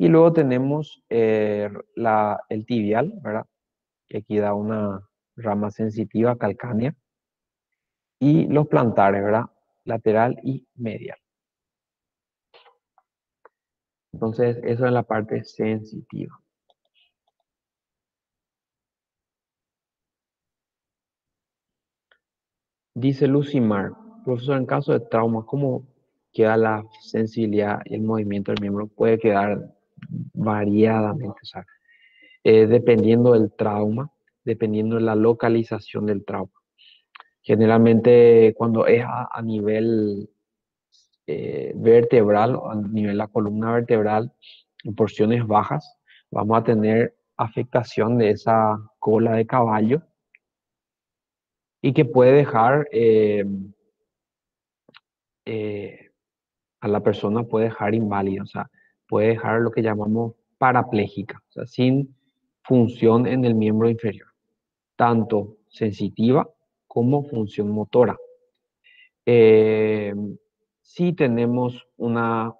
Y luego tenemos el tibial, ¿verdad? Que aquí da una rama sensitiva calcánea. Y los plantares, ¿verdad? Lateral y medial. Entonces, eso es la parte sensitiva. Dice Lucimar, profesor, en caso de trauma, ¿cómo queda la sensibilidad y el movimiento del miembro? Puede quedar variadamente, o sea, dependiendo del trauma, dependiendo de la localización del trauma. Generalmente, cuando es a nivel vertebral, o a nivel de la columna vertebral, en porciones bajas, vamos a tener afectación de esa cola de caballo y que puede dejar eh, a la persona, puede dejar inválida, o sea, puede dejar lo que llamamos parapléjica, o sea, sin función en el miembro inferior, tanto sensitiva como función motora. Eh, si tenemos una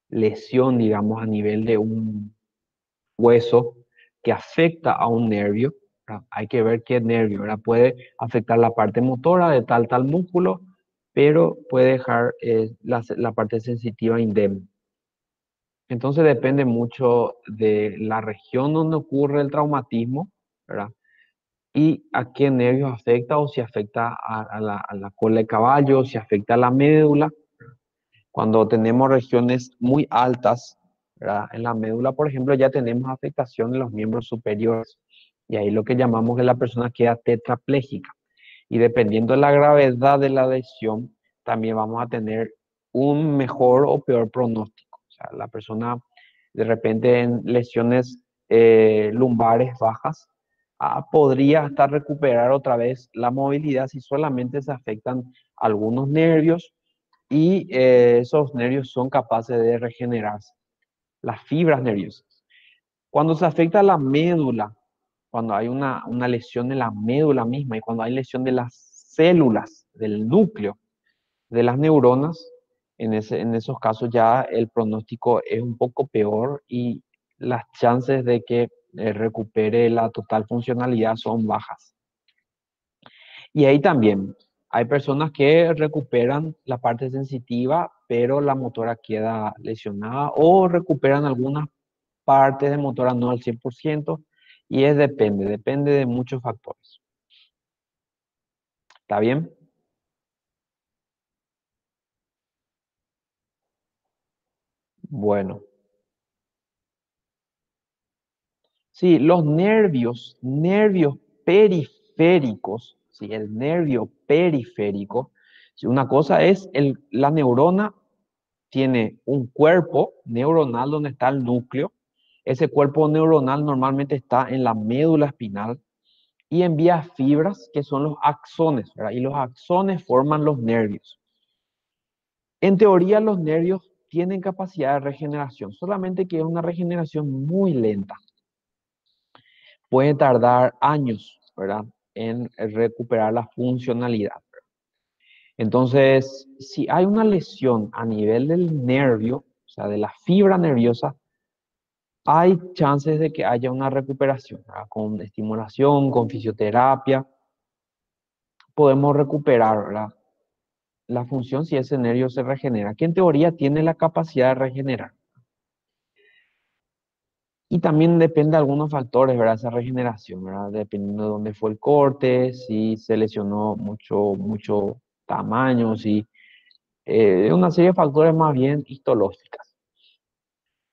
lesión, digamos, a nivel de un hueso que afecta a un nervio, ¿verdad? Hay que ver qué nervio, ¿verdad? Puede afectar la parte motora de tal músculo, pero puede dejar la parte sensitiva indemne. Entonces depende mucho de la región donde ocurre el traumatismo, ¿verdad? Y a qué nervios afecta, o si afecta a la cola de caballo, si afecta a la médula. Cuando tenemos regiones muy altas, ¿verdad? En la médula, por ejemplo, ya tenemos afectación en los miembros superiores. Y ahí lo que llamamos que la persona queda tetrapléjica. Y dependiendo de la gravedad de la lesión, también vamos a tener un mejor o peor pronóstico. O sea, la persona de repente en lesiones lumbares bajas podría hasta recuperar otra vez la movilidad si solamente se afectan algunos nervios y esos nervios son capaces de regenerarse, las fibras nerviosas. Cuando se afecta la médula, cuando hay una lesión de la médula misma y cuando hay lesión de las células, del núcleo, de las neuronas, en esos casos ya el pronóstico es un poco peor y las chances de que recupere la total funcionalidad son bajas. Y ahí también hay personas que recuperan la parte sensitiva, pero la motora queda lesionada o recuperan algunas partes de motora no al 100% y depende de muchos factores. ¿Está bien? Bueno, sí, los nervios periféricos, sí, el nervio periférico, sí, una cosa es la neurona tiene un cuerpo neuronal donde está el núcleo. Ese cuerpo neuronal normalmente está en la médula espinal y envía fibras que son los axones, ¿verdad? Y los axones forman los nervios. En teoría, los nervios tienen capacidad de regeneración, solamente que es una regeneración muy lenta. puede tardar años, ¿verdad? En recuperar la funcionalidad. Entonces, si hay una lesión a nivel del nervio, o sea, de la fibra nerviosa, hay chances de que haya una recuperación, ¿verdad? Con estimulación, con fisioterapia, podemos recuperar, ¿verdad? La función si ese nervio se regenera, que en teoría tiene la capacidad de regenerar. Y también depende de algunos factores, ¿verdad? Esa regeneración, ¿verdad? Dependiendo de dónde fue el corte, si se lesionó mucho tamaño, si una serie de factores más bien histológicas.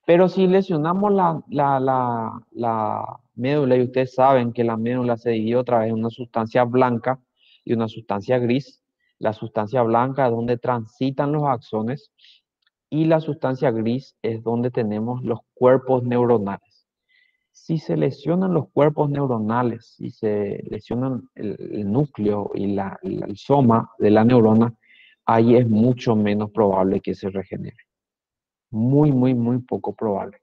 Pero si lesionamos la médula, y ustedes saben que la médula se divide otra vez en una sustancia blanca y una sustancia gris, la sustancia blanca es donde transitan los axones y la sustancia gris es donde tenemos los cuerpos neuronales. Si se lesionan los cuerpos neuronales, si se lesionan el núcleo y el soma de la neurona, ahí es mucho menos probable que se regenere. Muy poco probable.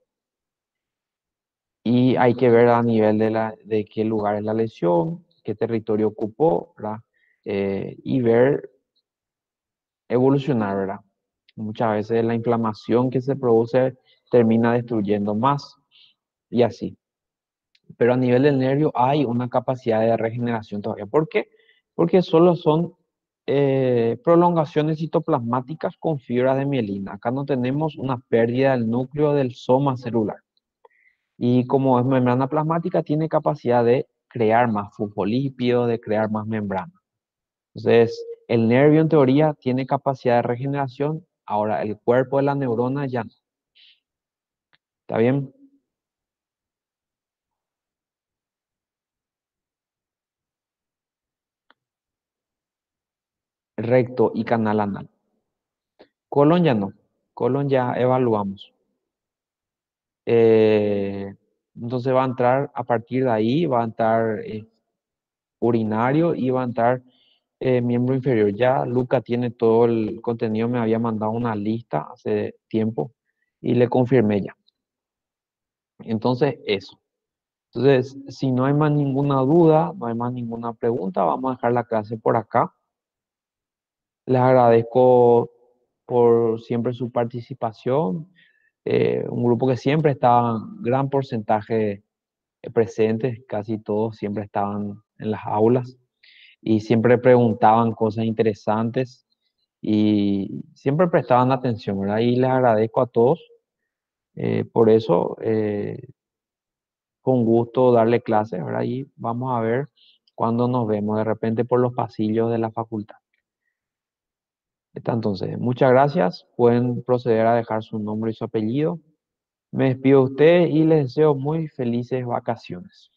Y hay que ver a nivel de qué lugar es la lesión, qué territorio ocupó, ¿verdad? Y ver, evolucionar, ¿verdad? Muchas veces la inflamación que se produce termina destruyendo más y así. Pero a nivel del nervio hay una capacidad de regeneración todavía. ¿Por qué? Porque solo son prolongaciones citoplasmáticas con fibras de mielina. Acá no tenemos una pérdida del núcleo del soma celular. Y como es membrana plasmática, tiene capacidad de crear más fosfolípidos, de crear más membrana. Entonces, el nervio en teoría tiene capacidad de regeneración. Ahora, el cuerpo de la neurona ya no. ¿Está bien? Recto y canal anal. Colon ya no. Colon ya evaluamos. Eh, entonces va a entrar a partir de ahí, va a entrar urinario y va a entrar miembro inferior. Ya Luca tiene todo el contenido, me había mandado una lista hace tiempo y le confirmé ya. Entonces, eso. Entonces, si no hay más ninguna duda, no hay más ninguna pregunta, vamos a dejar la clase por acá. Les agradezco por siempre su participación. Un grupo que siempre estaba en gran porcentaje presentes, casi todos siempre estaban en las aulas y siempre preguntaban cosas interesantes y siempre prestaban atención, ¿verdad? Y les agradezco a todos. Por eso, con gusto darle clases, ¿verdad? Y vamos a ver cuándo nos vemos de repente por los pasillos de la facultad. Entonces, muchas gracias. Pueden proceder a dejar su nombre y su apellido. Me despido de ustedes y les deseo muy felices vacaciones.